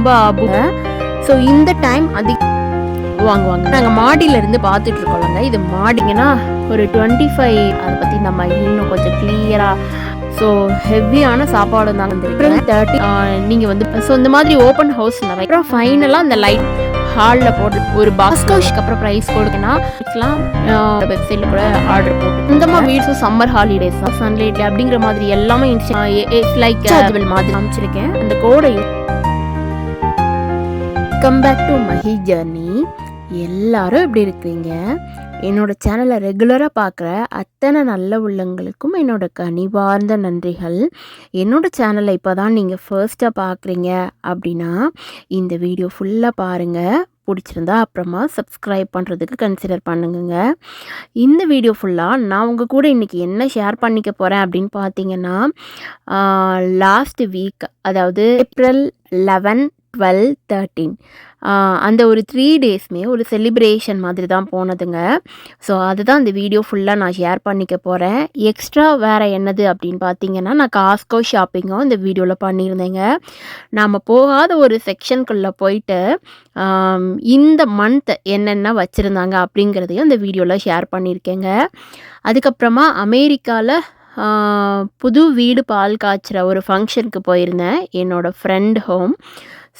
ரொம்ப ஸோ இந்த டைம் வாங்குவாங்க. நாங்கள் மாடியிலேருந்து பார்த்துட்டு இருக்கோம்லங்க. இது மாடிங்கன்னா ஒரு 25 அதை பற்றி நம்ம இன்னும் கொஞ்சம் கிளியராக. ஸோ ஹெவியான சாப்பாடு தாங்க வந்துருக்கு. 30 நீங்கள் வந்து ஸோ இந்த மாதிரி ஓப்பன் ஹவுஸ் நிறைய. அப்புறம் ஃபைனலாக அந்த லைட் ஹாலில் போட்டு ஒரு பாஸ்கோஷ்க்கு அப்புறம் ப்ரைஸ் கொடுக்கணும். வெப்சைட்டில் கூட ஆர்டர் போட்டு இந்த மாதிரி வீட்ஸும் சம்மர் ஹாலிடேஸ் சன்லைட் அப்படிங்கிற மாதிரி எல்லாமே லைக் மாதிரி அமைச்சிருக்கேன். அந்த கோடையும் come back to Mahi journey. எல்லாரும் எப்படி இருக்கீங்க? என்னோட சேனலை ரெகுலராக பார்க்குற அத்தனை நல்ல உள்ளங்களுக்கும் என்னோட கனிவார்ந்த நன்றிகள். என்னோட சேனலை இப்போ தான் நீங்கள் ஃபர்ஸ்ட்டாக பார்க்குறீங்க அப்படின்னா இந்த வீடியோ ஃபுல்லாக பாருங்கள். பிடிச்சிருந்தா அப்புறமா சப்ஸ்கிரைப் பண்ணுறதுக்கு கன்சிடர் பண்ணுங்க. இந்த வீடியோ ஃபுல்லாக நான் உங்கள் கூட இன்றைக்கி என்ன ஷேர் பண்ணிக்க போகிறேன் அப்படின்னு பார்த்தீங்கன்னா, லாஸ்ட் வீக் அதாவது ஏப்ரல் 11, 12, 13 அந்த ஒரு 3 டேஸ்மே ஒரு செலிப்ரேஷன் மாதிரி தான் போனதுங்க. ஸோ அதுதான் இந்த வீடியோ ஃபுல்லாக நான் ஷேர் பண்ணிக்க போகிறேன். எக்ஸ்ட்ரா வேறு என்னது அப்படின்னு பார்த்தீங்கன்னா, நான் காஸ்கோ ஷாப்பிங்கும் இந்த வீடியோவில் பண்ணியிருந்தேங்க. நாம் போகாத ஒரு செக்ஷனுக்குள்ளே போயிட்டு இந்த மந்த் என்னென்ன வச்சுருந்தாங்க அப்படிங்கிறதையும் இந்த வீடியோவில் ஷேர் பண்ணியிருக்கேங்க. அதுக்கப்புறமா அமெரிக்காவில் புது வீடு பால் காய்ச்சுற ஒரு ஃபங்க்ஷனுக்கு போயிருந்தேன், என்னோடய ஃப்ரெண்ட் ஹோம்.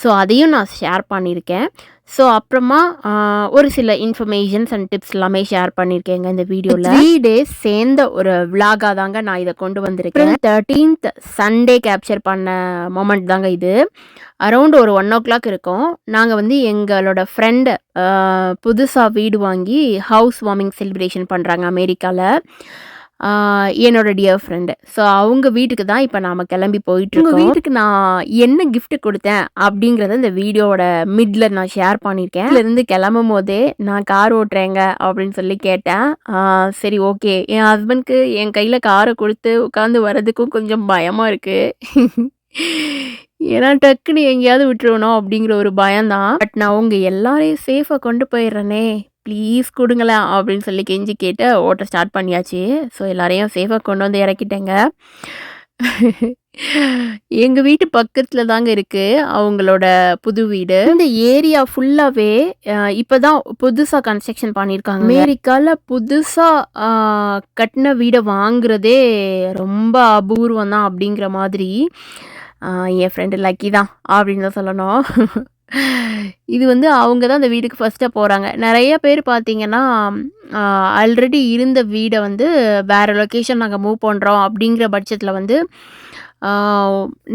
ஸோ அதையும் நான் ஷேர் பண்ணியிருக்கேன். ஸோ அப்புறமா ஒரு சில இன்ஃபர்மேஷன்ஸ் அண்ட் டிப்ஸ் எல்லாமே ஷேர் பண்ணியிருக்கேங்க இந்த வீடியோவில். 3 டேஸ் சேர்ந்த ஒரு விளாகாக தாங்க நான் இதை கொண்டு வந்திருக்கேன். 13th சண்டே கேப்சர் பண்ண மொமெண்ட் தாங்க இது. அரௌண்ட் ஒரு 1 o'clock இருக்கும். நாங்கள் வந்து எங்களோட ஃப்ரெண்டு புதுசாக வீடு வாங்கி ஹவுஸ் வார்மிங் செலிப்ரேஷன் பண்ணுறாங்க அமெரிக்காவில். என்னோட டியர் ஃப்ரெண்டு. ஸோ அவங்க வீட்டுக்கு தான் இப்போ நாம் கிளம்பி போயிட்டுருக்கோம். வீட்டுக்கு நான் என்ன கிஃப்ட் கொடுத்தேன் அப்படிங்கிறத இந்த வீடியோவோட மிட்ல நான் ஷேர் பண்ணியிருக்கேன். இதுலேருந்து கிளம்பும் போதே நான் கார் ஓட்டுறேங்க அப்படின்னு சொல்லி கேட்டேன். சரி ஓகே. என் ஹஸ்பண்ட்க்கு என் கையில் காரை கொடுத்து உட்காந்து வர்றதுக்கும் கொஞ்சம் பயமாக இருக்குது. ஏன்னா டக்குன்னு எங்கேயாவது விட்டுருவணும் அப்படிங்கிற ஒரு பயம்தான். பட் நான் உங்கள் எல்லாரையும் சேஃபாக கொண்டு போயிடுறேனே, ப்ளீஸ் கொடுங்களேன் அப்படின்னு சொல்லி கெஞ்சி கேட்டு ஓட்ட ஸ்டார்ட் பண்ணியாச்சு. ஸோ எல்லாரையும் சேஃபாக கொண்டு வந்து இறக்கிட்டேங்க. எங்கள் வீட்டு பக்கத்தில் தாங்க இருக்குது அவங்களோட புது வீடு. இந்த ஏரியா ஃபுல்லாகவே இப்போ தான் புதுசாக கன்ஸ்ட்ரக்ஷன் பண்ணியிருக்காங்க. அமெரிக்காவில் புதுசாக கட்டின வீடை வாங்குறதே ரொம்ப அபூர்வம் தான் அப்படிங்கிற மாதிரி என் ஃப்ரெண்டு லக்கி தான் அப்படின்னு தான் சொல்லணும். இது வந்து அவங்க தான் அந்த வீட்டுக்கு ஃபஸ்ட்டாக போகிறாங்க. நிறைய பேர் பார்த்தீங்கன்னா ஆல்ரெடி இருந்த வீடை வந்து வேறு லொக்கேஷன் நாங்கள் மூவ் பண்ணுறோம் அப்படிங்கிற பட்சத்தில் வந்து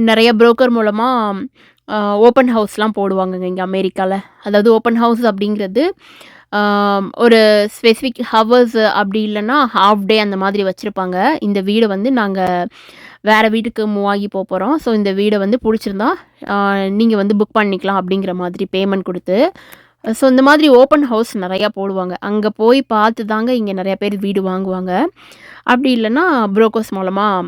நிறைய புரோக்கர் மூலமாக ஓப்பன் ஹவுஸ்லாம் போடுவாங்கங்க இங்கே அமெரிக்காவில். அதாவது ஓப்பன் ஹவுஸ் அப்படிங்கிறது ஒரு ஸ்பெசிஃபிக் ஹவர்ஸ் அப்படி இல்லைன்னா ஹாஃப் டே அந்த மாதிரி வச்சுருப்பாங்க. இந்த வீடை வந்து நாங்கள் வேறு வீட்டுக்கு மூவ் ஆகி போகிறோம். ஸோ இந்த வீடை வந்து பிடிச்சிருந்தா நீங்கள் வந்து புக் பண்ணிக்கலாம் அப்படிங்கிற மாதிரி பேமெண்ட் கொடுத்து. ஸோ இந்த மாதிரி ஓப்பன் ஹவுஸ் நிறையா போடுவாங்க. அங்கே போய் பார்த்து தாங்க இங்கே நிறையா பேர் வீடு வாங்குவாங்க. அப்படி இல்லைன்னா புரோக்கர்ஸ் மூலமாக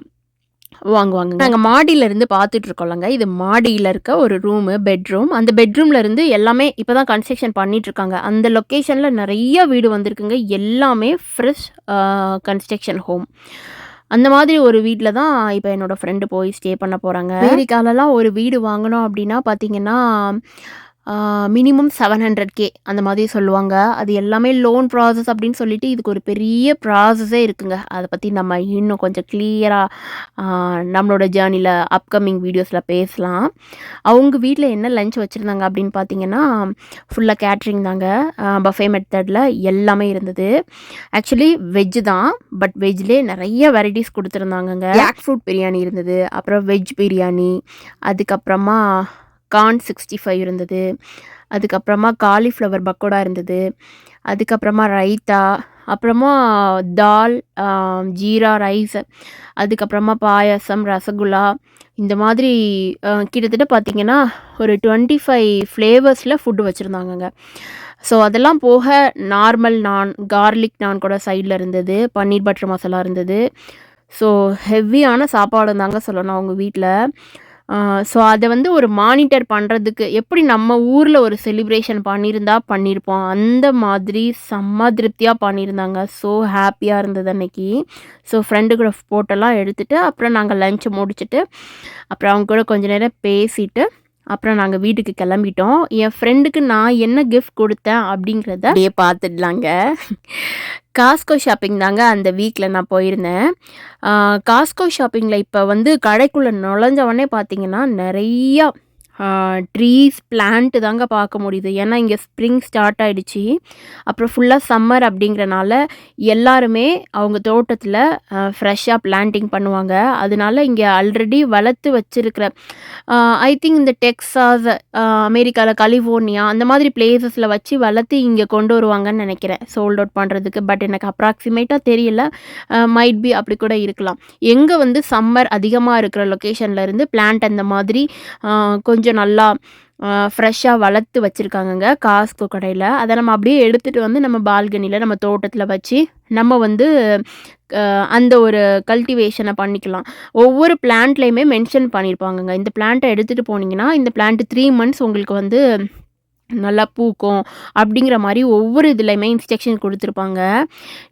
வாங்குவாங்க. நாங்கள் மாடியிலேருந்து பார்த்துட்ருக்கோம்லங்க. இது மாடியில் இருக்க ஒரு ரூமு, பெட்ரூம். அந்த பெட்ரூமில் இருந்து எல்லாமே இப்போ தான் கன்ஸ்ட்ரக்ஷன் பண்ணிகிட்ருக்காங்க. அந்த லொக்கேஷனில் நிறைய வீடு வந்திருக்குங்க. எல்லாமே ஃப்ரெஷ் கன்ஸ்ட்ரக்ஷன் ஹோம். அந்த மாதிரி ஒரு வீட்டில் தான் இப்போ என்னோடய ஃப்ரெண்டு போய் ஸ்டே பண்ண போகிறாங்க. அமெரிக்காலலாம் ஒரு வீடு வாங்கணும் அப்படின்னா பார்த்தீங்கன்னா மினிமம் 700K அந்த மாதிரி சொல்லுவாங்க. அது எல்லாமே லோன் ப்ராசஸ் அப்படின்னு சொல்லிட்டு இதுக்கு ஒரு பெரிய ப்ராசஸே இருக்குங்க. அதை பற்றி நம்ம இன்னும் கொஞ்சம் கிளியராக நம்மளோட ஜேர்னியில் அப்கமிங் வீடியோஸில் பேசலாம். அவங்க வீட்டில் என்ன லஞ்ச் வச்சுருந்தாங்க அப்படின்னு பார்த்தீங்கன்னா ஃபுல்லாக கேட்ரிங் தாங்க. பஃபே மெத்தடில் எல்லாமே இருந்தது. ஆக்சுவலி வெஜ்ஜு தான், பட் வெஜ்லேயே நிறைய வெரைட்டிஸ் கொடுத்துருந்தாங்கங்க. ஜாக் ஃப்ரூட் பிரியாணி இருந்தது, அப்புறம் வெஜ் பிரியாணி, அதுக்கப்புறமா கார்ன் 65 இருந்தது, அதுக்கப்புறமா காலிஃப்ளவர் பக்கோடா இருந்தது, அதுக்கப்புறமா ரைத்தா, அப்புறமா தால், ஜீரா ரைஸ், அதுக்கப்புறமா பாயாசம், ரசகுல்லா, இந்த மாதிரி கிட்டத்தட்ட பார்த்திங்கன்னா ஒரு 25 ஃப்ளேவர்ஸில் ஃபுட்டு வச்சுருந்தாங்கங்க. ஸோ அதெல்லாம் போக நார்மல் நான், கார்லிக் நான் கூட சைடில் இருந்தது, பன்னீர் பட்டர் மசாலா இருந்தது. ஸோ ஹெவியான சாப்பாடு தாங்க சொல்லணும் அவங்க வீட்டில். ஸோ அதை வந்து ஒரு மானிட்டர் பண்ணுறதுக்கு எப்படி நம்ம ஊரில் ஒரு செலிப்ரேஷன் பண்ணியிருப்போம் அந்த மாதிரி செம்ம திருப்தியாக பண்ணியிருந்தாங்க. ஸோ ஹாப்பியாக இருந்தது அன்னைக்கு. ஸோ ஃப்ரெண்டு கூட ஃபோட்டோலாம் எடுத்துகிட்டு அப்புறம் நாங்கள் லஞ்சை முடிச்சுட்டு அப்புறம் அவங்க கூட கொஞ்சம் நேரம் பேசிட்டு அப்புறம் நாங்கள் வீட்டுக்கு கிளம்பிட்டோம். என் ஃப்ரெண்டுக்கு நான் என்ன கிஃப்ட் கொடுத்தேன் அப்படிங்கிறத அப்படியே பார்த்துடலாங்க. காஸ்கோ ஷாப்பிங் தாங்க அந்த வீக்கில் நான் போயிருந்தேன். காஸ்கோ ஷாப்பிங்கில் இப்போ வந்து கடைக்குள்ளே நுழைஞ்சவொடனே பார்த்தீங்கன்னா நிறையா ட்ரீஸ் பிளான்ட்டு தாங்க பார்க்க முடியுது. ஏன்னா இங்கே ஸ்ப்ரிங் ஸ்டார்ட் ஆகிடுச்சி. அப்புறம் ஃபுல்லாக சம்மர் அப்படிங்கிறனால எல்லாருமே அவங்க தோட்டத்தில் ஃப்ரெஷ்ஷாக பிளான்டிங் பண்ணுவாங்க. அதனால இங்கே ஆல்ரெடி வளர்த்து வச்சுருக்கிற ஐ திங்க் இந்த டெக்ஸாஸ், அமெரிக்காவில் கலிஃபோர்னியா அந்த மாதிரி பிளேசஸில் வச்சு வளர்த்து இங்கே கொண்டு வருவாங்கன்னு நினைக்கிறேன் சோல்ட் அவுட் பண்ணுறதுக்கு. பட் எனக்கு அப்ராக்சிமேட்டாக தெரியல. மைட் பி அப்படி கூட இருக்கலாம். எங்கே வந்து சம்மர் அதிகமாக இருக்கிற லொக்கேஷனில் இருந்து பிளான்ட் அந்த மாதிரி கொஞ்சம் நல்லா ஃப்ரெஷ்ஷாக வளர்த்து வச்சுருக்காங்கங்க காஸ்கோ கடையில். அதை நம்ம அப்படியே எடுத்துகிட்டு வந்து நம்ம பால்கனியில் நம்ம தோட்டத்தில் வச்சு நம்ம வந்து அந்த ஒரு கல்டிவேஷனை பண்ணிக்கலாம். ஒவ்வொரு பிளான்ட்லேயுமே மென்ஷன் பண்ணியிருப்பாங்கங்க. இந்த பிளான்ட்டை எடுத்துகிட்டு போனீங்கன்னா இந்த பிளான்ட் 3 months உங்களுக்கு வந்து நல்லா பூக்கும் அப்படிங்கிற மாதிரி ஒவ்வொரு இதுலையுமே இன்ஸ்ட்ரக்ஷன் கொடுத்துருப்பாங்க.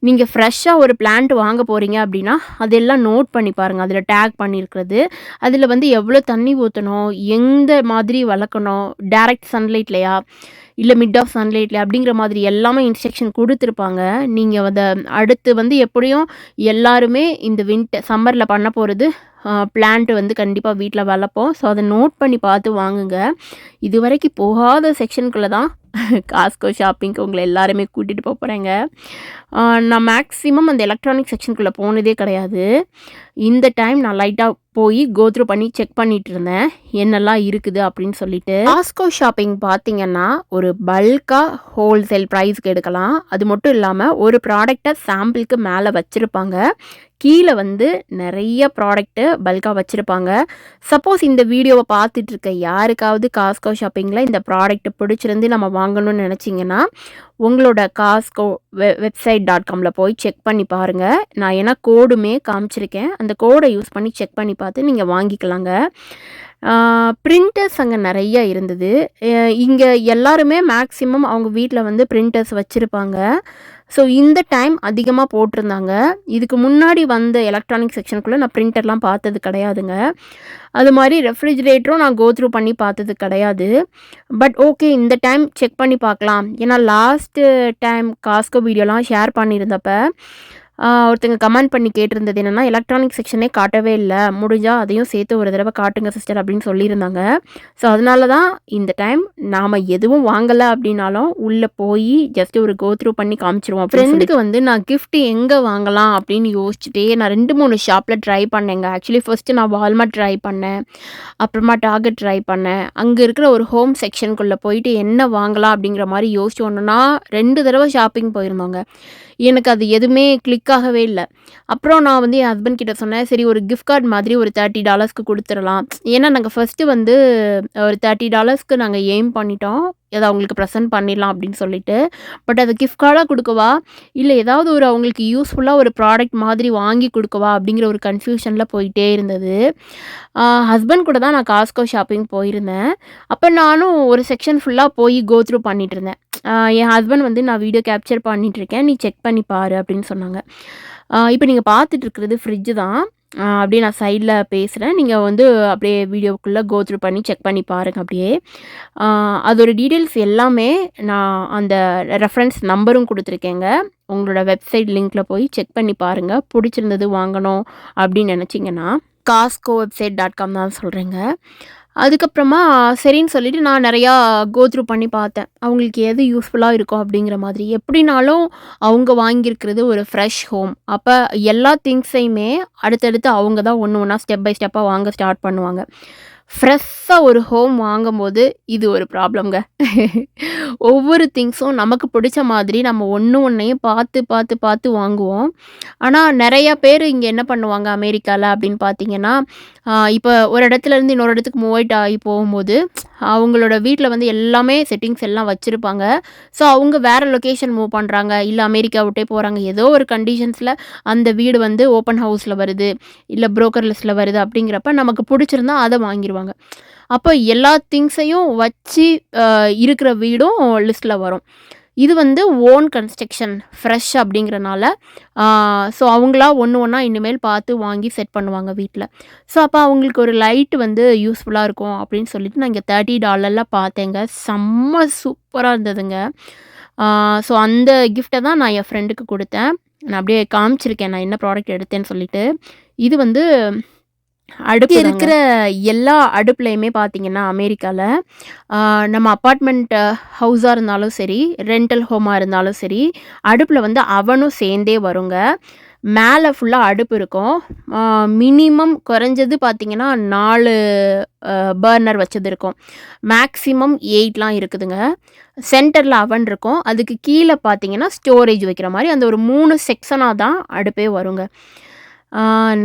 நீங்கள் ஃப்ரெஷ்ஷாக ஒரு பிளான்ட் வாங்க போகிறீங்க அப்படின்னா அதெல்லாம் நோட் பண்ணி பாருங்கள். அதில் டேக் பண்ணியிருக்கிறது, அதில் வந்து எவ்வளோ தண்ணி ஊற்றணும், எந்த மாதிரி வளர்க்கணும், டைரக்ட் சன்லைட்லையா இல்லை மிட் ஆஃப் சன்லைட்லையா அப்படிங்கிற மாதிரி எல்லாமே இன்ஸ்ட்ரக்ஷன் கொடுத்துருப்பாங்க. நீங்கள் அதை அடுத்து வந்து எப்படியும் எல்லாருமே இந்த சம்மரில் பண்ண போகிறது பிளான்ட்டு வந்து கண்டிப்பாக வீட்டில் வளர்ப்போம். ஸோ அதை நோட் பண்ணி பார்த்து வாங்குங்க. இது வரைக்கும் போகாத செக்ஷனுக்குள்ளே தான் காஸ்கோ ஷாப்பிங்க்கு உங்களை எல்லாருமே கூட்டிகிட்டு போகிறேங்க. நான் மேக்ஸிமம் அந்த எலக்ட்ரானிக் செக்ஷனுக்குள்ளே போனதே கிடையாது. இந்த டைம் நான் லைட்டாக போய் கோத்ரூ பண்ணி செக் பண்ணிட்டு இருந்தேன் என்னெல்லாம் இருக்குது அப்படின்னு சொல்லிட்டு. காஸ்கோ ஷாப்பிங் பார்த்தீங்கன்னா ஒரு பல்காக ஹோல்சேல் ப்ரைஸ்க்கு எடுக்கலாம். அது மட்டும் இல்லாமல் ஒரு ப்ராடக்டை சாம்பிளுக்கு மேலே வச்சுருப்பாங்க. கீழே வந்து நிறைய ப்ராடக்ட்டு பல்காக வச்சுருப்பாங்க. சப்போஸ் இந்த வீடியோவை பார்த்துட்டு இருக்க யாருக்காவது காஸ்கோ ஷாப்பிங்கில் இந்த ப்ராடக்ட் பிடிச்சிருந்து நம்ம வாங்கணும்னு நினச்சிங்கன்னா உங்களோட காஸ்கோ website.comல போய் செக் பண்ணி பாருங்கள். நான் ஏன்னா கோடுமே காமிச்சிருக்கேன். அந்த கோடை யூஸ் பண்ணி செக் பண்ணி பார்த்து நீங்கள் வாங்கிக்கலாங்க. பிரிண்டர்ஸ் அங்கே நிறைய இருந்தது. இங்கே எல்லாருமே மேக்ஸிமம் அவங்க வீட்டில் வந்து பிரிண்டர்ஸ் வச்சுருப்பாங்க. ஸோ இந்த டைம் அதிகமாக போட்டிருந்தாங்க. இதுக்கு முன்னாடி வந்த எலக்ட்ரானிக் செக்ஷனுக்குள்ளே நான் பிரிண்டர்லாம் பார்த்தது கிடையாதுங்க. அது மாதிரி ரெஃப்ரிஜிரேட்டரும் நான் கோத்ரூ பண்ணி பார்த்தது கிடையாது. பட் ஓகே, இந்த டைம் செக் பண்ணி பார்க்கலாம். ஏன்னா லாஸ்ட்டு டைம் காஸ்கோ வீடியோலாம் ஷேர் பண்ணியிருந்தப்ப ஒருத்தங்க கமெண்ட் பண்ணி கேட்டிருந்தது என்னென்னா எலக்ட்ரானிக் செக்ஷனே காட்டவே இல்லை, முடிஞ்சால் அதையும் சேர்த்து ஒரு தடவை காட்டுங்க சிஸ்டர் அப்படின்னு சொல்லியிருந்தாங்க. ஸோ அதனால தான் இந்த டைம் நாம் எதுவும் வாங்கலை அப்படின்னாலும் உள்ளே போய் ஜஸ்ட் ஒரு கோத்ரூ பண்ணி காமிச்சிருவோம். ஃப்ரெண்டுக்கு வந்து நான் கிஃப்ட் எங்கே வாங்கலாம் அப்படின்னு யோசிச்சுட்டே நான் 2-3 ஷாப்பில் ட்ரை பண்ணேங்க. ஆக்சுவலி ஃபர்ஸ்ட்டு நான் வால்மார்ட் ட்ரை பண்ணேன், அப்புறமா டார்கெட் ட்ரை பண்ணேன். அங்கே இருக்கிற ஒரு ஹோம் செக்ஷனுக்குள்ளே போயிட்டு என்ன வாங்கலாம் அப்படிங்கிற மாதிரி யோசிச்சு ஒன்றுனா 2 தடவை ஷாப்பிங் போயிருந்தோங்க. எனக்கு அது எதுவுமே கிளிக் ஆகவே இல்லை. அப்புறம் நான் வந்து என் ஹஸ்பண்ட் கிட்ட சொன்னேன், சரி ஒரு கிஃப்ட் கார்டு மாதிரி ஒரு $30க்கு கொடுத்துடலாம். ஏன்னா நாங்கள் ஃபஸ்ட்டு வந்து ஒரு $30க்கு நாங்கள் எய்ம் பண்ணிட்டோம், அதை அவங்களுக்கு ப்ரெசென்ட் பண்ணிடலாம் அப்படின்னு சொல்லிட்டு. பட் அதை கிஃப்ட் கார்டாக கொடுக்கவா இல்லை ஏதாவது ஒரு அவங்களுக்கு யூஸ்ஃபுல்லாக ஒரு ப்ராடக்ட் மாதிரி வாங்கி கொடுக்கவா அப்படிங்கிற ஒரு கன்ஃபியூஷனில் போயிட்டே இருந்தது. ஹஸ்பண்ட் கூட தான் நான் காஸ்கோ ஷாப்பிங் போயிருந்தேன். அப்போ நானும் ஒரு செக்ஷன் ஃபுல்லாக போய் கோத்ரூ பண்ணிட்டு இருந்தேன். என் ஹஸ்பண்ட் வந்து நான் வீடியோ கேப்சர் பண்ணிகிட்ருக்கேன், நீ செக் பண்ணி பாரு அப்படின்னு சொன்னாங்க. இப்போ நீங்கள் பார்த்துட்டு இருக்கிறது ஃப்ரிட்ஜு தான். அப்படியே நான் சைடில் பேசுகிறேன், நீங்கள் வந்து அப்படியே வீடியோக்குள்ளே கோத்ரூ பண்ணி செக் பண்ணி பாருங்கள். அப்படியே அதோட டீட்டெயில்ஸ் எல்லாமே நான் அந்த ரெஃபரன்ஸ் நம்பரும் கொடுத்துருக்கேங்க. உங்களோட வெப்சைட் லிங்க்கில் போய் செக் பண்ணி பாருங்கள். பிடிச்சிருந்தது வாங்கணும் அப்படின்னு நினச்சிங்கன்னா காஸ்கோ website.com தான் சொல்கிறேங்க. அதுக்கப்புறமா சரின்னு சொல்லிவிட்டு நான் நிறையா கோத்ரூ பண்ணி பார்த்தேன், அவங்களுக்கு எது யூஸ்ஃபுல்லாக இருக்கும் அப்படிங்கிற மாதிரி. எப்படினாலும் அவங்க வாங்கியிருக்கிறது ஒரு ஃப்ரெஷ் ஹோம். அப்போ எல்லா திங்ஸையுமே அடுத்தடுத்து அவங்க தான் ஒன்று ஒன்றா ஸ்டெப் பை ஸ்டெப்பாக வாங்க ஸ்டார்ட் பண்ணுவாங்க. ஃப்ரெஷ்ஷாக ஒரு ஹோம் வாங்கும்போது இது ஒரு ப்ராப்ளம்ங்க. ஒவ்வொரு திங்ஸும் நமக்கு பிடிச்ச மாதிரி நம்ம ஒன்றையும் பார்த்து பார்த்து பார்த்து வாங்குவோம். ஆனால் நிறையா பேர் இங்கே என்ன பண்ணுவாங்க அமெரிக்காவில் அப்படின்னு பார்த்தீங்கன்னா, இப்போ ஒரு இடத்துலேருந்து இன்னொரு இடத்துக்கு மூவ் ஆகி போகும்போது அவங்களோட வீட்டில் வந்து எல்லாமே செட்டிங்ஸ் எல்லாம் வச்சுருப்பாங்க. ஸோ அவங்க வேறு லொக்கேஷன் மூவ் பண்ணுறாங்க, இல்லை அமெரிக்கா விட்டே போகிறாங்க. ஏதோ ஒரு கண்டிஷன்ஸில் அந்த வீடு வந்து ஓப்பன் ஹவுஸில் வருது, இல்லை புரோக்கர் லிஸ்ட்டில் வருது. அப்படிங்கிறப்ப நமக்கு பிடிச்சிருந்தா அதை வாங்கிடுவாங்க. அப்போ எல்லா திங்ஸையும் வச்சு இருக்கிற வீடும் லிஸ்ட்டில் வரும். இது வந்து ஓன் கன்ஸ்ட்ரக்ஷன் ஃப்ரெஷ் அப்படிங்கிறனால ஸோ அவங்களா ஒன்று ஒன்றா இனிமேல் பார்த்து வாங்கி செட் பண்ணுவாங்க வீட்டில். ஸோ அப்போ அவங்களுக்கு ஒரு லைட் வந்து யூஸ்ஃபுல்லாக இருக்கும் அப்படின்னு சொல்லிட்டு நான் இங்கே $30 பார்த்தேங்க. செம்ம சூப்பராக இருந்ததுங்க. ஸோ அந்த கிஃப்ட்டை தான் நான் என் ஃப்ரெண்டுக்கு கொடுத்தேன். நான் அப்படியே காமிச்சிருக்கேன் நான் என்ன ப்ராடக்ட் எடுத்தேன்னு சொல்லிட்டு. இது வந்து அடுப்பு இருக்கிற எல்லா அடுப்புலையுமே பார்த்தீங்கன்னா அமெரிக்கால நம்ம அப்பார்ட்மெண்ட் ஹவுஸாக இருந்தாலும் சரி, ரெண்டல் ஹோமாக இருந்தாலும் சரி, அடுப்பில் வந்து அவனும் சேர்ந்தே வருங்க. மேலே ஃபுல்லாக அடுப்பு இருக்கும். மினிமம் குறைஞ்சது பார்த்தீங்கன்னா 4 பர்னர் வச்சது இருக்கும். மேக்ஸிமம் 8லாம் இருக்குதுங்க. சென்டரில் அவன் இருக்கும். அதுக்கு கீழே பார்த்தீங்கன்னா ஸ்டோரேஜ் வைக்கிற மாதிரி அந்த ஒரு 3 செக்ஷனாக தான் அடுப்பே வருங்க.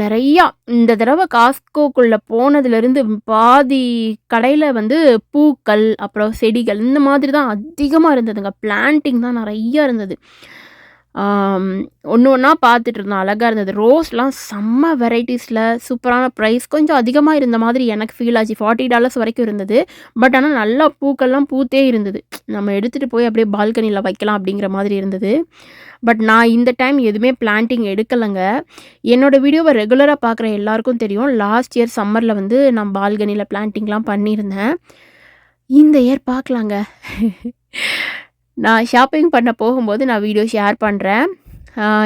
நிறையா இந்த தடவை காஸ்கோக்குள்ளே போனதுலேருந்து பாதி கடையில் வந்து பூக்கள், அப்புறம் செடிகள் இந்த மாதிரி தான் அதிகமாக இருந்ததுங்க. பிளான்டிங் தான் நிறையா இருந்தது. ஒன்று ஒன்றா பார்த்துட்டு இருந்தோம். அழகாக இருந்தது. ரோஸ்லாம் செம்ம வெரைட்டிஸில் சூப்பரான ப்ரைஸ். கொஞ்சம் அதிகமாக இருந்த மாதிரி எனக்கு ஃபீல் ஆச்சு. $40 வரைக்கும் இருந்தது. பட் ஆனால் நல்லா பூக்கள்லாம் பூத்தே இருந்தது. நம்ம எடுத்துகிட்டு போய் அப்படியே பால்கனியில் வைக்கலாம் அப்படிங்கிற மாதிரி இருந்தது. பட் நான் இந்த டைம் எதுவுமே பிளான்டிங் எடுக்கலைங்க. என்னோடய வீடியோவை ரெகுலராக பார்க்குற எல்லாருக்கும் தெரியும். லாஸ்ட் இயர் சம்மரில் வந்து நான் பால்கனியில் பிளான்டிங்லாம் பண்ணியிருந்தேன். இந்த இயர் பார்க்கலாங்க. நான் ஷாப்பிங் பண்ண போகும்போது நான் வீடியோ ஷேர் பண்ணுறேன்.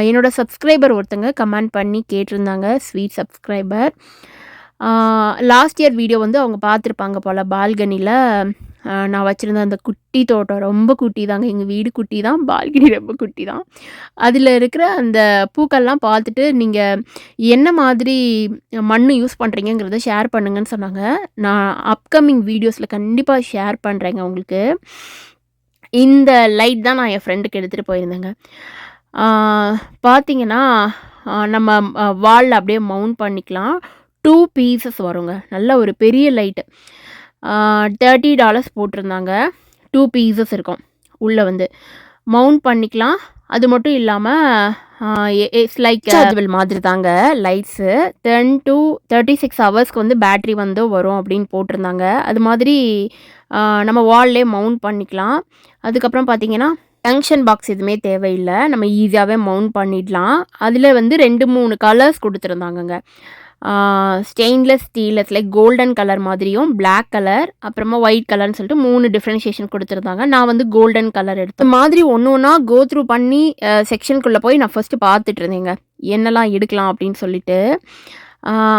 என்னோடய சப்ஸ்கிரைபர் ஒருத்தங்க கமெண்ட் பண்ணி கேட்டிருந்தாங்க. Sweet subscriber. Last year video வந்து அவங்க பார்த்துருப்பாங்க போல். பால்கனியில் நான் வச்சுருந்த அந்த குட்டி தோட்டம் ரொம்ப குட்டி தாங்க. எங்கள் வீடு குட்டி தான், பால்கனி ரொம்ப குட்டி தான். அதில் இருக்கிற அந்த பூக்கள்லாம் பார்த்துட்டு நீங்கள் என்ன மாதிரி மண் யூஸ் பண்ணுறீங்கிறத ஷேர் பண்ணுங்கன்னு சொன்னாங்க. நான் அப்கமிங் வீடியோஸில் கண்டிப்பாக ஷேர் பண்ணுறேங்க உங்களுக்கு. இந்த லைட் தான் நான் என் ஃப்ரெண்டுக்கு எடுத்துகிட்டு போயிருந்தேங்க. பார்த்தீங்கன்னா நம்ம வாலில் அப்படியே மவுண்ட் பண்ணிக்கலாம். 2 பீசஸ் வருங்க. நல்ல ஒரு பெரிய லைட்டு. $30 போட்டிருந்தாங்க. 2 பீசஸ் இருக்கும். உள்ளே வந்து மவுண்ட் பண்ணிக்கலாம். அது மட்டும் இல்லாமல் இட்ஸ் லைக் சார்ஜபிள் மாதிரி தாங்க லைட்ஸு. 10 to 36 ஹவர்ஸ்க்கு வந்து பேட்ரி வந்து வரும் அப்படின்னு போட்டிருந்தாங்க. அது மாதிரி நம்ம வால்லே மவுண்ட் பண்ணிக்கலாம். அதுக்கப்புறம் பார்த்தீங்கன்னா ஜங்ஷன் பாக்ஸ் எதுவுமே தேவையில்லை. நம்ம ஈஸியாகவே மவுண்ட் பண்ணிடலாம். அதில் வந்து 2-3 கலர்ஸ் கொடுத்துருந்தாங்கங்க. Stainless steels like golden colour மாதிரியும், பிளாக் கலர், அப்புறமா ஒயிட் கலர்னு சொல்லிட்டு 3 டிஃப்ரென்ஷியேஷன் கொடுத்துருந்தாங்க. நான் வந்து கோல்டன் கலர் எடுத்தேன். மாதிரி ஒன்று ஒன்றா கோ த்ரூ பண்ணி செக்ஷனுக்குள்ளே போய் நான் ஃபஸ்ட்டு பார்த்துட்டு இருந்தேங்க என்னெல்லாம் எடுக்கலாம் அப்படின்னு சொல்லிட்டு.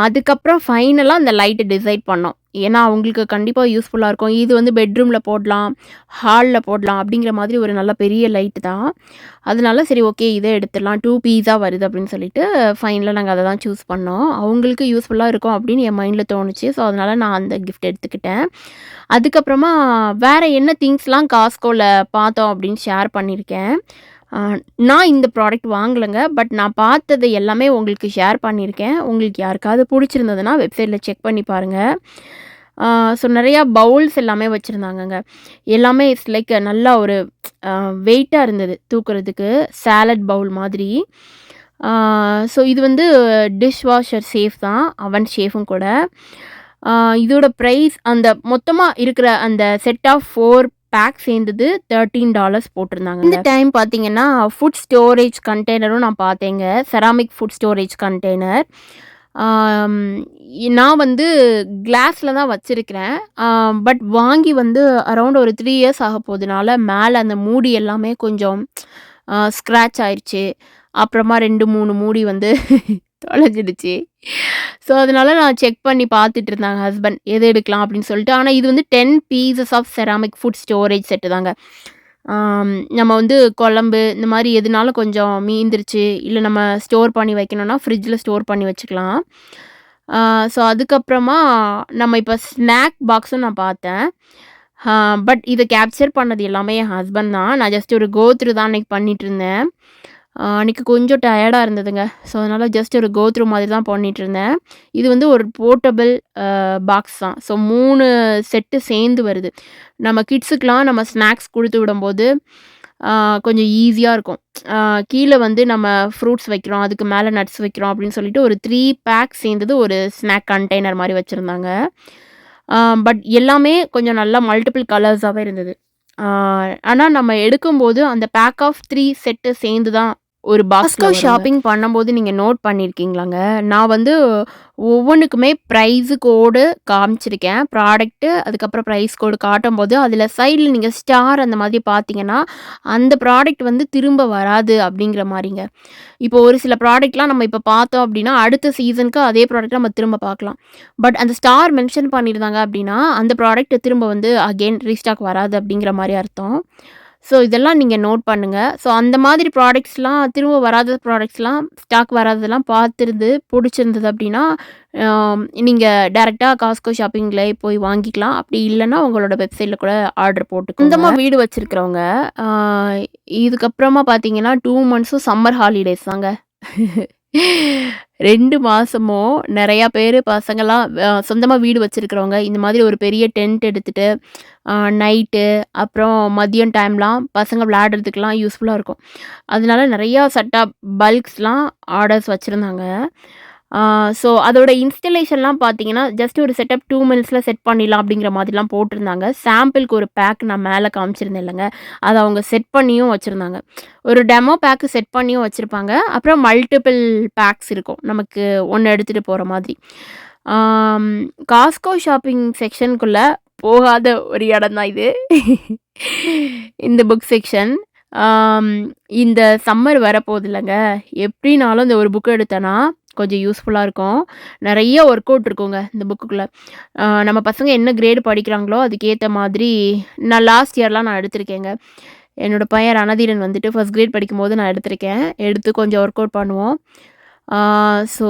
அதுக்கப்புறம் ஃபைனலாக அந்த லைட்டை டிசைட் பண்ணோம். ஏன்னா அவங்களுக்கு கண்டிப்பாக யூஸ்ஃபுல்லாக இருக்கும். இது வந்து பெட்ரூமில் போடலாம், ஹாலில் போடலாம் அப்படிங்கிற மாதிரி ஒரு நல்ல பெரிய லைட்டு தான். அதனால சரி ஓகே இதை எடுத்துடலாம். 2 பீஸாக வருது அப்படின்னு சொல்லிட்டு ஃபைனலாக நாங்கள் அதை தான் சூஸ் பண்ணோம். அவங்களுக்கு யூஸ்ஃபுல்லாக இருக்கும் அப்படின்னு என் மைண்டில் தோணுச்சு. ஸோ அதனால் நான் அந்த கிஃப்ட் எடுத்துக்கிட்டேன். அதுக்கப்புறமா வேறு என்ன திங்ஸ்லாம் காஸ்கோவில் பார்த்தோம் அப்படின்னு ஷேர் பண்ணியிருக்கேன். நான் இந்த ப்ராடக்ட் வாங்கலைங்க. பட் நான் பார்த்தது எல்லாமே உங்களுக்கு ஷேர் பண்ணியிருக்கேன். உங்களுக்கு யாருக்காவது பிடிச்சிருந்ததுன்னா வெப்சைட்டில் செக் பண்ணி பாருங்கள். ஸோ நிறையா பவுல்ஸ் எல்லாமே வச்சுருந்தாங்கங்க. எல்லாமே இட்ஸ் லைக் நல்லா ஒரு வெயிட்டாக இருந்தது தூக்குறதுக்கு. சாலட் பவுல் மாதிரி. ஸோ இது வந்து டிஷ் வாஷர் சேஃப் தான், அவன் சேஃபும் கூட. இதோட ப்ரைஸ் அந்த மொத்தமாக இருக்கிற அந்த செட் ஆஃப் 4 பேக் சேர்ந்தது $13 போட்டிருந்தாங்க. இந்த டைம் பார்த்தீங்கன்னா ஃபுட் ஸ்டோரேஜ் கண்டெய்னரும் நான் பார்த்தேங்க. Ceramic food storage container. நான் வந்து கிளாஸில் தான் வச்சுருக்கிறேன். பட் வாங்கி வந்து அரௌண்ட் ஒரு 3 இயர்ஸ் ஆக போகுதுனால மேலே அந்த மூடி எல்லாமே கொஞ்சம் ஸ்க்ராட்ச் ஆயிடுச்சு. அப்புறமா 2-3 மூடி வந்து தொலைஞ்சிடுச்சு. ஸோ அதனால நான் செக் பண்ணி பார்த்துட்டு இருந்தாங்க ஹஸ்பண்ட் எது எடுக்கலாம் அப்படின்னு சொல்லிட்டு. ஆனால் இது வந்து 10 pieces of ceramic food storage set தாங்க. நம்ம வந்து குழம்பு இந்த மாதிரி எதுனாலும் கொஞ்சம் மீந்துருச்சு, இல்லை நம்ம ஸ்டோர் பண்ணி வைக்கணும்னா ஃப்ரிட்ஜில் ஸ்டோர் பண்ணி வச்சுக்கலாம். ஸோ அதுக்கப்புறமா நம்ம இப்போ ஸ்நாக் பாக்ஸும் நான் பார்த்தேன். பட் இதை கேப்சர் பண்ணது எல்லாமே என் ஹஸ்பண்ட் தான். நான் ஜஸ்ட் ஒரு கோ த்ரூ தான் அன்றைக்கி பண்ணிகிட்டு இருந்தேன். அன்றைக்கி கொஞ்சம் டயர்டாக இருந்ததுங்க. ஸோ அதனால் ஜஸ்ட் ஒரு கோ த்ரூ மாதிரி தான் பண்ணிகிட்ருந்தேன். இது வந்து ஒரு போர்ட்டபிள் பாக்ஸ் தான். ஸோ 3 செட்டு சேர்ந்து வருது. நம்ம கிட்ஸுக்கெலாம் நம்ம ஸ்நாக்ஸ் கொடுத்து விடும்போது கொஞ்சம் ஈஸியாக இருக்கும். கீழே வந்து நம்ம ஃப்ரூட்ஸ் வைக்கிறோம், அதுக்கு மேலே நட்ஸ் வைக்கிறோம் அப்படின்னு சொல்லிட்டு ஒரு 3 பேக் சேர்ந்தது ஒரு ஸ்நாக் கண்டெய்னர் மாதிரி வச்சுருந்தாங்க. பட் எல்லாமே கொஞ்சம் நல்லா மல்டிபிள் கலர்ஸாகவே இருந்தது. ஆனா நம்ம எடுக்கும்போது அந்த பேக் ஆஃப் 3 செட்டு சேர்ந்து தான் ஒரு பாக்ஸ்ல Costco வருங்க. ஷாப்பிங் பண்ணும்போது நீங்க நோட் பண்ணியிருக்கீங்களாங்க? நான் வந்து ஒவ்வொன்னுக்குமே பிரைஸ் கோடு காமிச்சிருக்கேன். ப்ராடக்ட்டு அதுக்கப்புறம் பிரைஸ் கோடு காட்டும்போது, அதில சைட்ல நீங்க ஸ்டார் அந்த மாதிரி பார்த்தீங்கன்னா, அந்த ப்ராடக்ட் வந்து திரும்ப வராது அப்படிங்கிற மாரிங்க. இப்போ ஒரு சில ப்ராடக்ட்லாம் நம்ம இப்ப பார்த்தோம் அப்படின்னா, அடுத்த சீசனுக்கு அதே ப்ராடக்ட்ட நம்ம திரும்ப பார்க்கலாம். பட் அந்த ஸ்டார் மென்ஷன் பண்ணியிருந்தாங்க அப்படின்னா, அந்த ப்ராடக்ட் திரும்ப வந்து அகைன் ரீஸ்டாக் வராது அப்படிங்கிற மாரி அர்த்தம். ஸோ இதெல்லாம் நீங்க நோட் பண்ணுங்க. ஸோ அந்த மாதிரி ப்ராடக்ட்ஸ்லாம் திரும்ப வராத ப்ராடக்ட்ஸ்லாம் ஸ்டாக் வராததெல்லாம் பார்த்துருந்து புடிச்சிருந்தது அப்படின்னா, நீங்க டைரக்ட்டா காஸ்ட்கோ ஷாப்பிங்லயே போய் வாங்கிக்கலாம். அப்படி இல்லன்னா உங்களோட வெப்சைட்ல கூட ஆர்டர் போட்டுக்கோங்க. சொந்தமா வீடு வச்சிருக்கிறவங்க, ஆ இதுக்கப்புறமா பார்த்தீங்கன்னா 2 மந்த்ஸும் சம்மர் ஹாலிடேஸ் தாங்க. 2 மாசமும் நெறையா பேரு பசங்கலாம் சொந்தமா வீடு வச்சிருக்கிறவங்க, இந்த மாதிரி ஒரு பெரிய டென்ட் எடுத்துட்டு, நைட்டு அப்புறம் மதியம் டைம்லாம் பசங்க விளையாடுறதுக்குலாம் யூஸ்ஃபுல்லா இருக்கும். அதனால நெறையா செட்டப் பல்க்ஸ்லாம் ஆர்டர்ஸ் வச்சிருந்தாங்க. ஸோ அதோட இன்ஸ்டலேஷன்லாம் பார்த்தீங்கன்னா, ஜஸ்ட் ஒரு செட்டப் 2 மினிட்ஸ்ல செட் பண்ணிடலாம் அப்படிங்கிற மாதிரிலாம் போட்டிருந்தாங்க. சாம்பிளுக்கு ஒரு பேக் நான் மேல காமிச்சிருந்தேன் இல்லங்க, அத அவங்க செட் பண்ணியும் வச்சிருந்தாங்க. ஒரு டெமோ பேக் செட் பண்ணியும் வச்சிருப்பாங்க. அப்புறம் மல்டிபிள் பேக்ஸ் இருக்கும். நமக்கு ஒண்ணு எடுத்துட்டு போற மாதிரி. ஆம் காஸ்ட்கோ ஷாப்பிங் செக்ஷனுக்குள்ள போகாத ஒரு இடம் தான் இது. இந்த புக் செக்ஷன். ஆம் இந்த சம்மர் வரப்போகுதுல்லங்க, எப்படினாலும் இந்த ஒரு புக் எடுத்தேன்னா கொஞ்சம் யூஸ்ஃபுல்லா இருக்கும். நெறைய ஒர்க் அவுட் இருக்குங்க இந்த புக்குக்குள்ள. நம்ம பசங்க என்ன கிரேட் படிக்கிறாங்களோ அதுக்கேத்த மாதிரி நான் லாஸ்ட் இயர்லாம் நான் எடுத்திருக்கேங்க. என்னோட பையன் ரணதீரன் வந்துட்டு ஃபர்ஸ்ட் கிரேட் படிக்கும்போது நான் எடுத்திருக்கேன். எடுத்து கொஞ்சம் ஒர்க் அவுட் பண்ணுவோம். ஸோ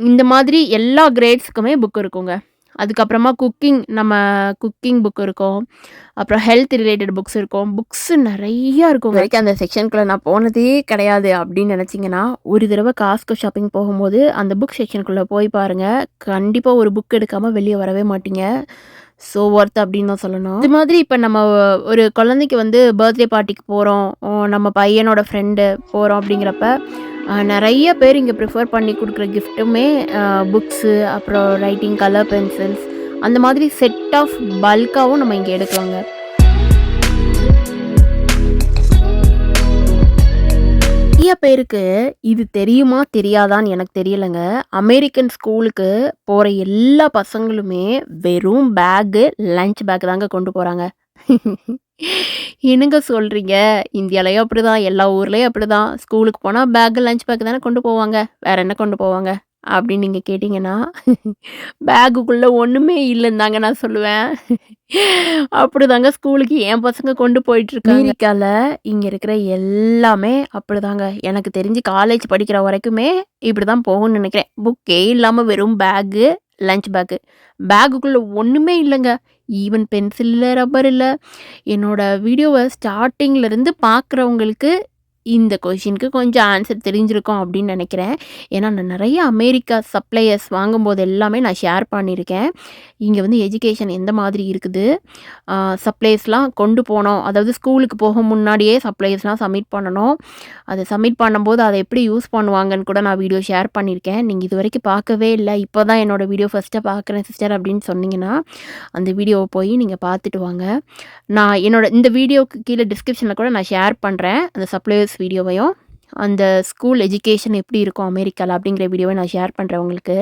இந்த மாதிரி எல்லா கிரேட்ஸ்க்குமே புக் இருக்குங்க. அதுக்கப்புறமா நம்ம குக்கிங் புக் இருக்கும். அப்புறம் ஹெல்த் ரிலேட்டட் புக்ஸ் இருக்கும். புக்ஸு நெறையா இருக்குங்க. இதுவரைக்கும் அந்த செக்ஷனுக்குள்ள நான் போனதே கிடையாது அப்படின்னு நெனச்சீங்கன்னா, ஒரு தடவ காஸ்ட்கோ ஷாப்பிங் போகும்போது அந்த புக் செக்ஷனுக்குள்ள போய் பாருங்க. கண்டிப்பா ஒரு புக் எடுக்காம வெளிய வரவே மாட்டீங்க. ஸோ ஒர்த் அப்படின்னு தான் சொல்லணும். இது மாதிரி இப்ப நம்ம ஒரு குழந்தைக்கு வந்து பர்த்டே பார்ட்டிக்கு போறோம். நம்ம பையனோட ஃப்ரெண்டு போறோம் அப்படிங்கிறப்ப, நெறைய பேர் இங்க ப்ரிஃபர் பண்ணி குடுக்குற கிஃப்ட்டுமே புக்ஸு, அப்புறம் ரைட்டிங் கலர் பென்சில்ஸ் அந்த மாதிரி செட் ஆஃப் பல்க்காவும் நம்ம இங்க எடுக்கலாங்க. நெறைய பேருக்கு இது தெரியுமா? தெரியாதான்னு எனக்கு தெரியலங்க. அமெரிக்கன் ஸ்கூலுக்கு போற எல்லா பசங்களுமே வெறும் பேக்கு, லஞ்ச் பேக் தாங்க கொண்டு போறாங்க. என்னங்க சொல்றீங்க? இந்தியாலயும் அப்படிதான், எல்லா ஊர்லயும் அப்படிதான். ஸ்கூலுக்கு போனா பேக், லஞ்ச் பேக் தானே கொண்டு போவாங்க. வேற என்ன கொண்டு போவாங்க? அப்படின்னு நீங்க கேட்டீங்கன்னா, பேக்குக்குள்ள ஒண்ணுமே இல்லன்னு தாங்க நான் சொல்லுவேன். அப்படிதாங்க ஸ்கூலுக்கு என் பசங்க கொண்டு போயிட்டுருக்காங்க. அமெரிக்கால இங்க இருக்கிற எல்லாமே அப்படிதாங்க. எனக்கு தெரிஞ்சு காலேஜ் படிக்கிற வரைக்குமே இப்படிதான் போகும்னு நெனைக்கிறேன். புக்கே இல்லாம வெறும் பேக்கு, லஞ்ச் பேக்கு. பேக்குக்குள்ள ஒண்ணுமே இல்லங்க. ஈவன் பென்சில் இல்ல, ரப்பர் இல்ல. என்னோட வீடியோவ ஸ்டார்ட்டிங்ல இருந்து பார்க்குறவங்களுக்கு இந்த கொஸ்டினுக்கு கொஞ்சம் ஆன்சர் தெரிஞ்சிருக்கும் அப்படின்னு நெனைக்கிறேன். ஏன்னா நான் நெறைய அமெரிக்கா சப்ளையர்ஸ் வாங்கும்போது எல்லாமே நான் ஷேர் பண்ணியிருக்கேன். இங்க வந்து எஜுகேஷன் எந்த மாதிரி இருக்குது, சப்ளைஸ்லாம் கொண்டு போனோம். அதாவது ஸ்கூலுக்கு போக முன்னாடியே சப்ளைஸ்லாம் சப்மிட் பண்ணணும். அத சப்மிட் பண்ணும்போது அத எப்படி யூஸ் பண்ணுவாங்கன்னு கூட நான் வீடியோ ஷேர் பண்ணியிருக்கேன். நீங்க இதுவரைக்கும் பார்க்கவே இல்ல. இப்போ தான் என்னோட வீடியோ ஃபர்ஸ்ட்டா பார்க்குறேன் சிஸ்டர் அப்படின்னு சொன்னீங்கன்னா, அந்த வீடியோவ போய் நீங்க பார்த்துட்டு வாங்க. நான் என்னோட இந்த வீடியோக்கு கீழ டிஸ்கிரிப்ஷன்ல கூட நான் ஷேர் பண்றேன். அந்த சப்ளையர்ஸ் வீடியோவையும், அந்த ஸ்கூல் எஜுகேஷன் எப்படி இருக்கும் அமெரிக்கால அப்படிங்கிற வீடியோவ நான் ஷேர் பண்றேன் உங்களுக்கு.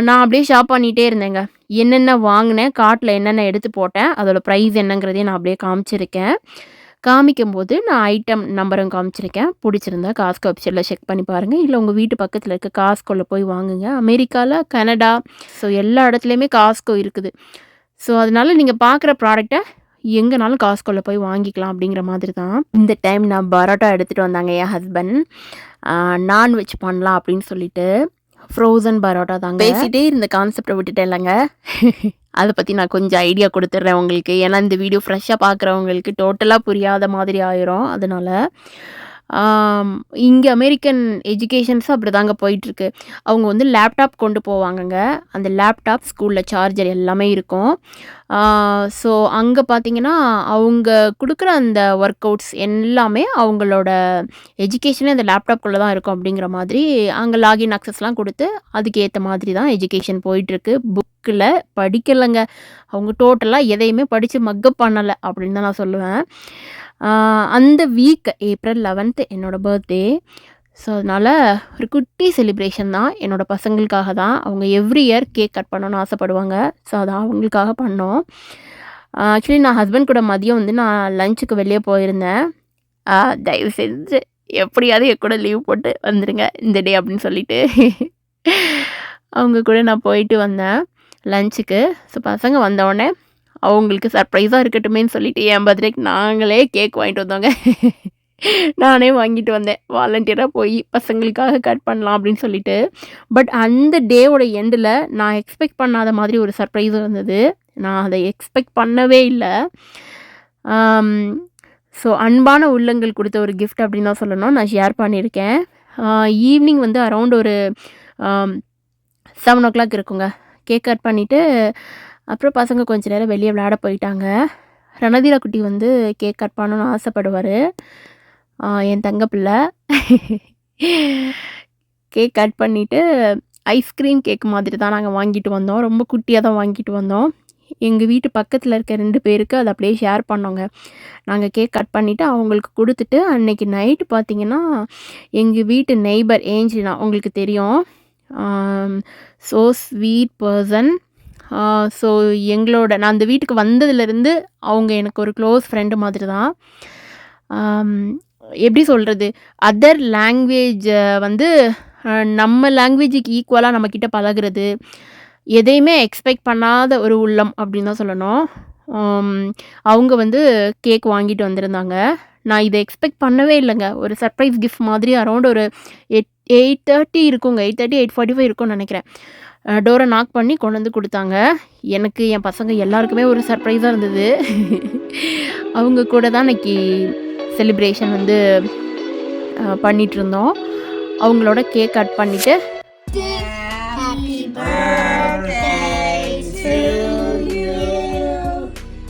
நான் அப்படியே ஷாப் பண்ணிட்டே இருந்தேங்க. என்னென்ன வாங்குனேன், கார்ட்ல என்னென்ன எடுத்து போட்டேன், அதோட பிரைஸ் என்னங்கிறதையும் நான் அப்படியே காமிச்சிருக்கேன். காமிக்கும்போது நான் ஐட்டம் நம்பரும் காமிச்சிருக்கேன். புடிச்சிருந்தா காஸ்ட்கோ வெப்சைட்ல செக் பண்ணி பாருங்க. இல்ல உங்க வீட்டு பக்கத்துல இருக்க காஸ்ட்கோல போய் வாங்குங்க. அமெரிக்கால, கனடா ஸோ எல்லா இடத்துலயுமே காஸ்ட்கோ இருக்குது. ஸோ அதனால நீங்க பார்க்குற ப்ராடக்ட்ட எங்கனாலும் காஸ்ட்கோல போய் வாங்கிக்கலாம் அப்படிங்கிற மாதிரி தான். இந்த டைம் நான் பரோட்டா எடுத்துட்டு வந்தாங்க என் ஹஸ்பண்ட். நான்வெஜ் பண்ணலாம் அப்படின்னு சொல்லிட்டு. ஃப்ரோசன் பரோட்டா தாங்க. பேசிட்டே இருந்த கான்செப்ட்ட விட்டுட்டேன்லங்க. அத பத்தி நான் கொஞ்சம் ஐடியா குடுத்துடுறேன் உங்களுக்கு. ஏன்னா இந்த வீடியோ ஃப்ரெஷ்ஷா பார்க்குறவங்களுக்கு டோட்டலா புரியாத மாதிரி ஆயிரும். அதனால இங்கே அமெரிக்கன் எஜுகேஷன்ஸும் அப்படி தாங்க போயிட்டுருக்கு. அவங்க வந்து லேப்டாப் கொண்டு போவாங்கங்க. அந்த லேப்டாப், ஸ்கூலில் சார்ஜர் எல்லாமே இருக்கும். ஸோ அங்கே பார்த்தீங்கன்னா, அவங்க குடுக்குற அந்த ஒர்க் அவுட்ஸ் எல்லாமே அவங்களோட எஜுகேஷனே அந்த லேப்டாப்குள்ளே தான் இருக்கும் அப்படிங்கிற மாதிரி, அங்கே லாகின் அக்சஸ்லாம் குடுத்து, அதுக்கு ஏத்த மாதிரி தான் எஜுகேஷன் போயிட்டுருக்கு. புக்கில் படிக்கலங்க. அவங்க டோட்டலா எதையுமே படிச்சு மக்கப் பண்ணல அப்படின்னு தான் நான் சொல்லுவேன். அந்த வீக் ஏப்ரல் 11th என்னோட பர்த்டே. ஸோ அதனால ஒரு குட்டி செலிப்ரேஷன் தான். என்னோட பசங்களுக்காக தான். அவங்க எவ்ரி இயர் கேக் கட் பண்ணணும்னு ஆசைப்படுவாங்க. ஸோ அது அவங்களுக்காக பண்ணோம். ஆக்சுவலி நான் ஹஸ்பண்ட் கூட மதியம் வந்து நான் லஞ்சுக்கு வெளியே போயிருந்தேன். தயவு செஞ்சு எப்படியாவது என் கூட லீவ் போட்டு வந்துருங்க இந்த டே அப்படின்னு சொல்லிட்டு அவங்க கூட நான் போயிட்டு வந்தேன் லஞ்சுக்கு. ஸோ பசங்க வந்தோடனே அவங்களுக்கு சர்ப்ரைஸாக இருக்கட்டுமேன்னு சொல்லிட்டு என் பர்த்டேக்கு நாங்களே கேக் வாங்கிட்டு வந்தோங்க. நானே வாங்கிட்டு வந்தேன். வாலண்டியராக போய் பசங்களுக்காக கட் பண்ணலாம் அப்படின்னு சொல்லிட்டு. பட் அந்த டேவோட எண்டில் நான் எக்ஸ்பெக்ட் பண்ணாத மாதிரி ஒரு சர்ப்ரைஸ் இருந்தது. நான் அதை எக்ஸ்பெக்ட் பண்ணவே இல்லை. ஸோ அன்பான உள்ளங்கள் கொடுத்த ஒரு கிஃப்ட் அப்படின்னு தான் சொல்லணும். நான் ஷேர் பண்ணியிருக்கேன். ஈவினிங் வந்து அரவுண்ட் ஒரு 7 o'clock இருக்குங்க. கேக் கட் பண்ணிவிட்டு அப்புறம் பசங்க கொஞ்ச நேரம் வெளியே விளையாட போயிட்டாங்க. ரணதீரா குட்டி வந்து கேக் கட் பண்ணணும்னு ஆசைப்படுவார். என் தங்க பிள்ளை கேக் கட் பண்ணிவிட்டு ஐஸ்கிரீம் கேக் மாதிரி தான் நாங்கள் வாங்கிட்டு வந்தோம். ரொம்ப குட்டியாக தான் வாங்கிட்டு வந்தோம். எங்கள் வீட்டு பக்கத்தில் இருக்க 2 பேருக்கு அதை அப்படியே ஷேர் பண்ணோங்க. நாங்கள் கேக் கட் பண்ணிவிட்டு அவங்களுக்கு கொடுத்துட்டு அன்னைக்கு நைட்டு பார்த்தீங்கன்னா, எங்கள் வீட்டு நெய்பர் ஏஞ்சலினா உங்களுக்கு தெரியும். So sweet person. ஸோ நான் அந்த வீட்டுக்கு வந்ததுலேருந்து அவங்க எனக்கு ஒரு க்ளோஸ் ஃப்ரெண்டு மாதிரி தான். எப்படி சொல்கிறது, அதர் லாங்குவேஜ் வந்து நம்ம லாங்குவேஜுக்கு ஈக்குவலாக நம்மக்கிட்ட பழகுறது, எதையுமே எக்ஸ்பெக்ட் பண்ணாத ஒரு உள்ளம் அப்படின்னு தான் சொல்லணும். அவங்க வந்து கேக் வாங்கிட்டு வந்திருந்தாங்க. நான் இதை எக்ஸ்பெக்ட் பண்ணவே இல்லைங்க. ஒரு சர்ப்ரைஸ் கிஃப்ட் மாதிரி அரௌண்ட் ஒரு 8:30 இருக்குங்க. 8:30, 8:45 இருக்கும்னு நினைக்கிறேன். டோரை நாக் பண்ணி கொண்டு வந்து கொடுத்தாங்க. எனக்கு என் பசங்க எல்லாருக்குமே ஒரு சர்ப்ரைஸாக இருந்தது. அவங்க கூட தான் இன்னைக்கு செலிப்ரேஷன் வந்து பண்ணிகிட்ருந்தோம். அவங்களோட கேக் கட் பண்ணிவிட்டு Happy birthday to you.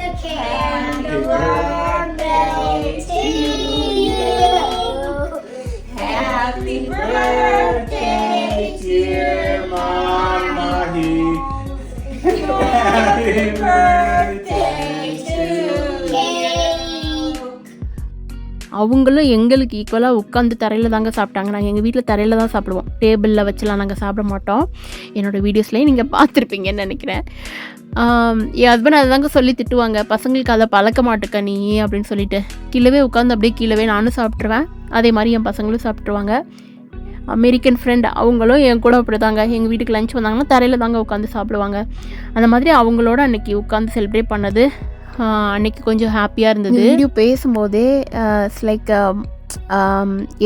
Happy birthday to you. Happy birthday, dear Mama. Happy birthday to you. அவங்களும் எங்களுக்கு ஈக்குவலாக உட்காந்து தரையில் தாங்க சாப்பிட்டாங்க. நாங்கள் எங்கள் வீட்டில் தரையில் தான் சாப்பிடுவோம். டேபிளில் வச்சுலாம் நாங்கள் சாப்பிட மாட்டோம். என்னோடய வீடியோஸ்லேயும் நீங்கள் பார்த்துருப்பீங்கன்னு நினைக்கிறேன். என் ஹஸ்பண்ட் அதை தாங்க சொல்லி திட்டுவாங்க, பசங்களுக்கு அதை பழக்க மாட்டுக்க நீ அப்படின்னு சொல்லிட்டு. கீழவே உட்காந்து அப்படியே கீழவே நானும் சாப்பிட்ருவேன். அதே மாதிரி என் பசங்களும் சாப்பிட்ருவாங்க. அமெரிக்கன் ஃப்ரெண்ட் அவங்களும் என் கூட அப்படி தாங்க. எங்கள் வீட்டுக்கு லஞ்ச் வந்தாங்கன்னா தரையில் தாங்க உட்காந்து சாப்பிடுவாங்க. அந்த மாதிரி அவங்களோட அன்றைக்கி உட்காந்து செலிப்ரேட் பண்ணது அன்றைக்கி கொஞ்சம் ஹாப்பியாக இருந்தது. வீடியோ பேசும்போதே இட்ஸ் லைக்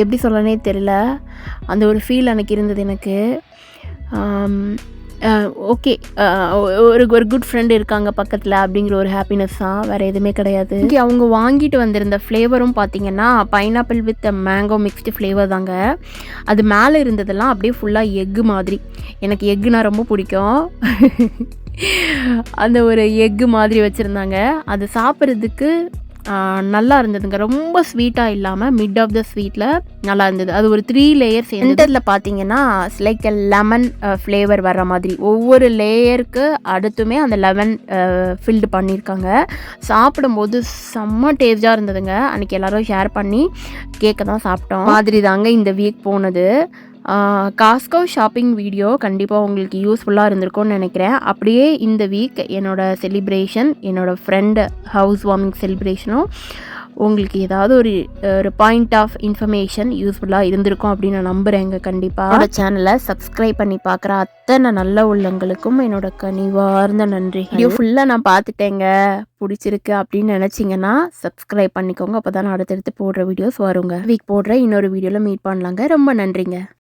எப்படி சொல்லனே தெரியல, அந்த ஒரு ஃபீல் அன்றைக்கி இருந்தது எனக்கு. ஓகே, ஒரு குட் ஃப்ரெண்டு இருக்காங்க பக்கத்தில் அப்படிங்கிற ஒரு ஹாப்பினஸ் தான், வேறு எதுவுமே கிடையாது. இங்கே அவங்க வாங்கிட்டு வந்திருந்த ஃப்ளேவரும் பார்த்திங்கன்னா pineapple with mango mixed flavour தாங்க. அது மேலே இருந்ததெல்லாம் அப்படியே ஃபுல்லாக எக்கு மாதிரி. எனக்கு எக்குனா ரொம்ப பிடிக்கும். அந்த ஒரு எக்கு மாதிரி வச்சுருந்தாங்க. அது சாப்பிட்றதுக்கு நல்லா இருந்ததுங்க. ரொம்ப ஸ்வீட்டாக இல்லாமல் மிட் ஆஃப் த ஸ்வீட்டில் நல்லா இருந்தது. அது ஒரு 3 லேயர் சென்டரில் பார்த்தீங்கன்னா லைக் லெமன் ஃப்ளேவர் வர்ற மாதிரி ஒவ்வொரு லேயருக்கு அடுத்துமே அந்த லெமன் ஃபில்டு பண்ணியிருக்காங்க. சாப்பிடும்போது செம்ம டேஸ்ட்டாக இருந்ததுங்க. அன்றைக்கி எல்லோரும் ஷேர் பண்ணி கேக்கை தான் சாப்பிட்டோம். மாதிரி தாங்க இந்த வீக் போனது. காஸ்கோ ஷாப்பிங் வீடியோ கண்டிப்பாக உங்களுக்கு யூஸ்ஃபுல்லாக இருந்திருக்கும்னு நினைக்கிறேன். அப்படியே இந்த வீக் என்னோடய செலிப்ரேஷன், என்னோடய ஃப்ரெண்டு ஹவுஸ் வார்மிங் செலிப்ரேஷனும் உங்களுக்கு ஏதாவது ஒரு பாயிண்ட் ஆஃப் இன்ஃபர்மேஷன் யூஸ்ஃபுல்லாக இருந்திருக்கும் அப்படின்னு நான் நம்புகிறேங்க. கண்டிப்பாக என்னோட சேனலை சப்ஸ்கிரைப் பண்ணி பார்க்குற அத்தனை நல்ல உள்ளங்களுக்கும் என்னோட கனிவார்ந்த நன்றி. வீடியோ ஃபுல்லாக நான் பார்த்துட்டேங்க, பிடிச்சிருக்கு அப்படின்னு நினச்சிங்கன்னா சப்ஸ்கிரைப் பண்ணிக்கோங்க. அப்போ தான் நான் அடுத்தடுத்து போடுற வீடியோஸ் வருங்க. வீக் போடுற இன்னொரு வீடியோவில் மீட் பண்ணலாங்க. ரொம்ப நன்றிங்க.